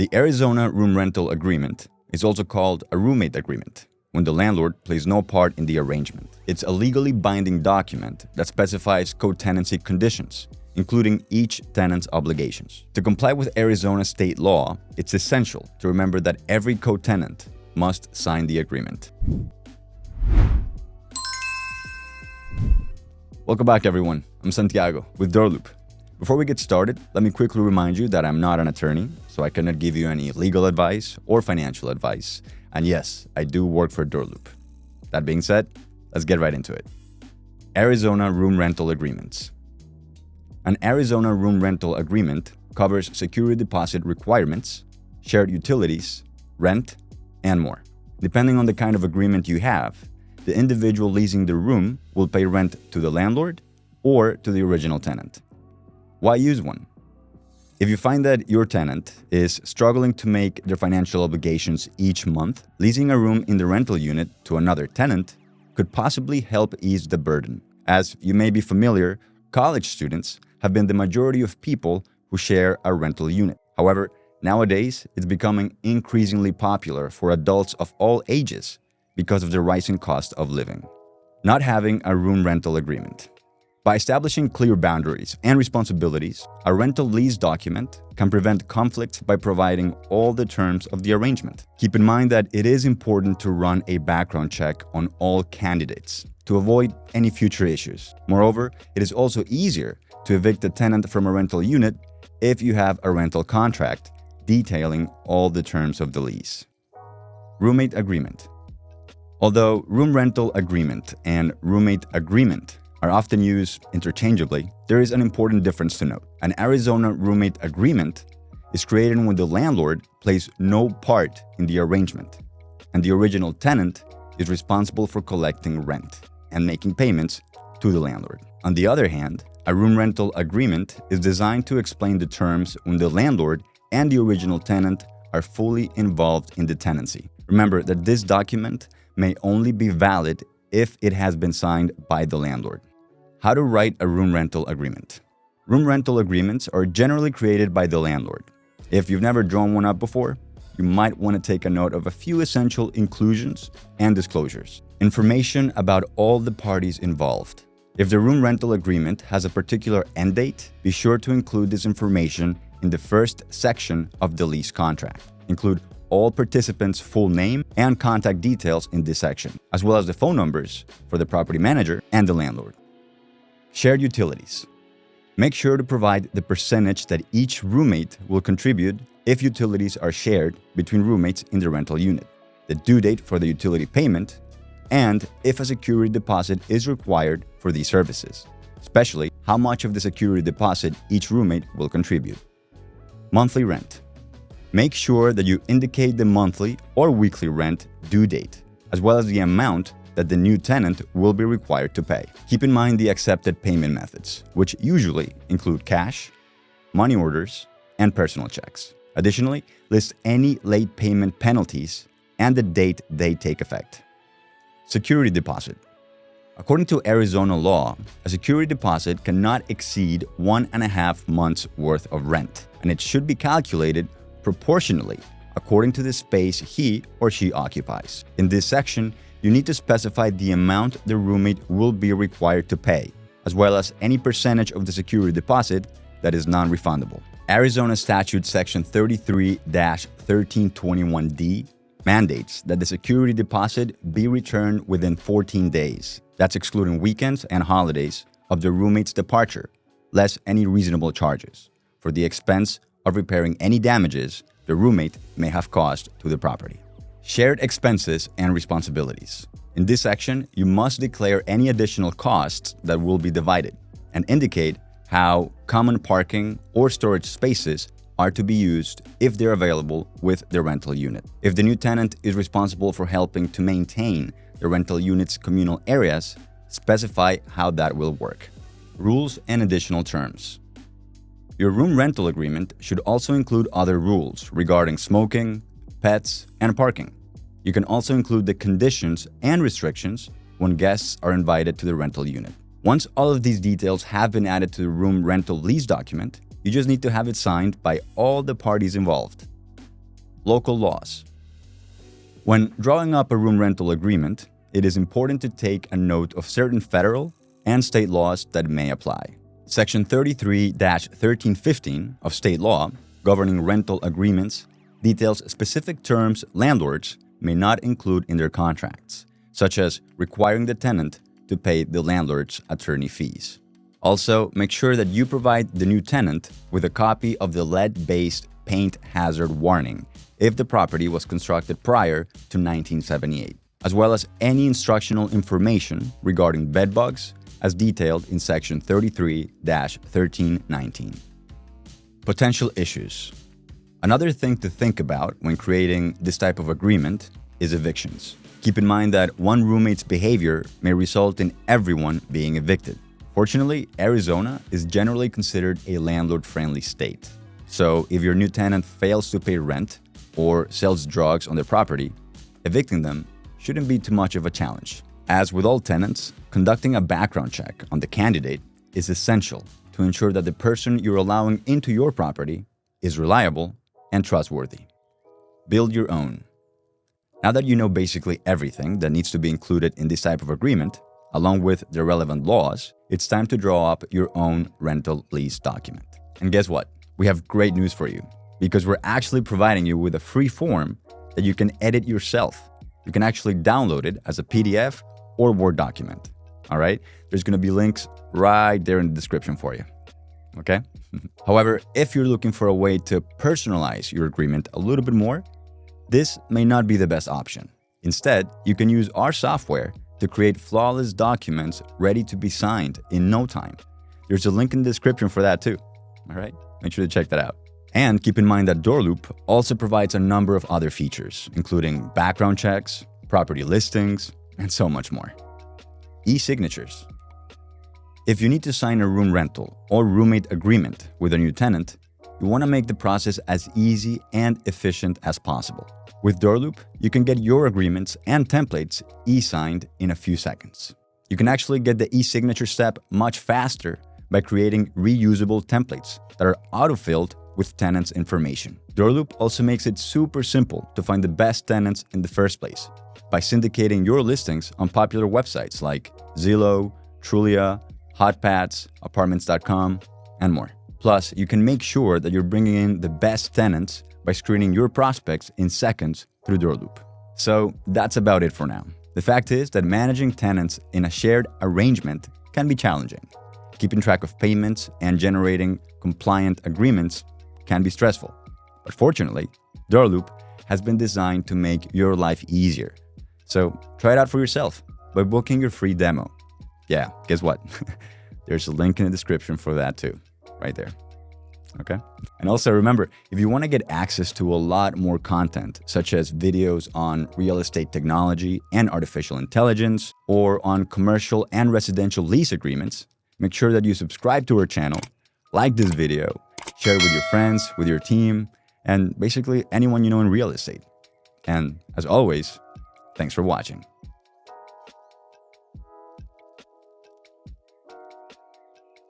The Arizona Room Rental Agreement is also called a roommate agreement when the landlord plays no part in the arrangement. It's a legally binding document that specifies co-tenancy conditions, including each tenant's obligations. To comply with Arizona state law, it's essential to remember that every co-tenant must sign the agreement. Welcome back, everyone. I'm Santiago with Doorloop. Before we get started, let me quickly remind you that I'm not an attorney, so I cannot give you any legal advice or financial advice. And yes, I do work for Doorloop. That being said, let's get right into it. Arizona Room Rental Agreements. An Arizona room rental agreement covers security deposit requirements, shared utilities, rent, and more. Depending on the kind of agreement you have, the individual leasing the room will pay rent to the landlord or to the original tenant. Why use one? If you find that your tenant is struggling to make their financial obligations each month, leasing a room in the rental unit to another tenant could possibly help ease the burden. As you may be familiar, college students have been the majority of people who share a rental unit. However, nowadays, it's becoming increasingly popular for adults of all ages because of the rising cost of living. Not having a room rental agreement. By establishing clear boundaries and responsibilities, a rental lease document can prevent conflicts by providing all the terms of the arrangement. Keep in mind that it is important to run a background check on all candidates to avoid any future issues. Moreover, it is also easier to evict a tenant from a rental unit if you have a rental contract detailing all the terms of the lease. Roommate agreement. Although room rental agreement and roommate agreement are often used interchangeably, there is an important difference to note. An Arizona roommate agreement is created when the landlord plays no part in the arrangement, and the original tenant is responsible for collecting rent and making payments to the landlord. On the other hand, a room rental agreement is designed to explain the terms when the landlord and the original tenant are fully involved in the tenancy. Remember that this document may only be valid if it has been signed by the landlord. How to write a room rental agreement. Room rental agreements are generally created by the landlord. If you've never drawn one up before, you might want to take a note of a few essential inclusions and disclosures. Information about all the parties involved. If the room rental agreement has a particular end date, be sure to include this information in the first section of the lease contract. Include all participants' full name and contact details in this section, as well as the phone numbers for the property manager and the landlord. Shared utilities. Make sure to provide the percentage that each roommate will contribute if utilities are shared between roommates in the rental unit, the due date for the utility payment, and if a security deposit is required for these services, especially how much of the security deposit each roommate will contribute. Monthly rent. Make sure that you indicate the monthly or weekly rent due date, as well as the amount that the new tenant will be required to pay. Keep in mind the accepted payment methods, which usually include cash, money orders, and personal checks. Additionally, list any late payment penalties and the date they take effect. Security deposit. According to Arizona law, a security deposit cannot exceed 1.5 months worth of rent, and it should be calculated proportionally according to the space he or she occupies. In this section, you need to specify the amount the roommate will be required to pay, as well as any percentage of the security deposit that is non-refundable. Arizona Statute Section 33-1321D mandates that the security deposit be returned within 14 days. That's excluding weekends and holidays of the roommate's departure, less any reasonable charges, for the expense of repairing any damages the roommate may have caused to the property. Shared expenses and responsibilities. In this section, you must declare any additional costs that will be divided and indicate how common parking or storage spaces are to be used if they're available with the rental unit. If the new tenant is responsible for helping to maintain the rental unit's communal areas, specify how that will work. Rules and additional terms. Your room rental agreement should also include other rules regarding smoking, pets, and parking. You can also include the conditions and restrictions when guests are invited to the rental unit. Once all of these details have been added to the room rental lease document, you just need to have it signed by all the parties involved. Local laws. When drawing up a room rental agreement, it is important to take a note of certain federal and state laws that may apply. Section 33-1315 of state law governing rental agreements details specific terms landlords may not include in their contracts, such as requiring the tenant to pay the landlord's attorney fees. Also, make sure that you provide the new tenant with a copy of the lead-based paint hazard warning if the property was constructed prior to 1978, as well as any instructional information regarding bedbugs as detailed in Section 33-1319. Potential issues. Another thing to think about when creating this type of agreement is evictions. Keep in mind that one roommate's behavior may result in everyone being evicted. Fortunately, Arizona is generally considered a landlord-friendly state. So if your new tenant fails to pay rent or sells drugs on their property, evicting them shouldn't be too much of a challenge. As with all tenants, conducting a background check on the candidate is essential to ensure that the person you're allowing into your property is reliable and trustworthy. Build your own. Now that you know basically everything that needs to be included in this type of agreement, along with the relevant laws, it's time to draw up your own rental lease document. And guess what? We have great news for you, because we're actually providing you with a free form that you can edit yourself. You can actually download it as a PDF or Word document. All right? There's going to be links right there in the description for you. Okay? However, if you're looking for a way to personalize your agreement a little bit more, this may not be the best option. Instead, you can use our software to create flawless documents ready to be signed in no time. There's a link in the description for that too. All right? Make sure to check that out. And keep in mind that DoorLoop also provides a number of other features, including background checks, property listings, and so much more. E-signatures. If you need to sign a room rental or roommate agreement with a new tenant, you want to make the process as easy and efficient as possible. With DoorLoop, you can get your agreements and templates e-signed in a few seconds. You can actually get the e-signature step much faster by creating reusable templates that are auto-filled with tenants' information. DoorLoop also makes it super simple to find the best tenants in the first place by syndicating your listings on popular websites like Zillow, Trulia, HotPads, Apartments.com, and more. Plus, you can make sure that you're bringing in the best tenants by screening your prospects in seconds through DoorLoop. So that's about it for now. The fact is that managing tenants in a shared arrangement can be challenging. Keeping track of payments and generating compliant agreements can be stressful. But fortunately, DoorLoop has been designed to make your life easier. So try it out for yourself by booking your free demo. Yeah, guess what? There's a link in the description for that too, right there. Okay? And also remember, if you want to get access to a lot more content, such as videos on real estate technology and artificial intelligence, or on commercial and residential lease agreements, make sure that you subscribe to our channel, like this video, share it with your friends, with your team, and basically anyone you know in real estate. And as always, thanks for watching.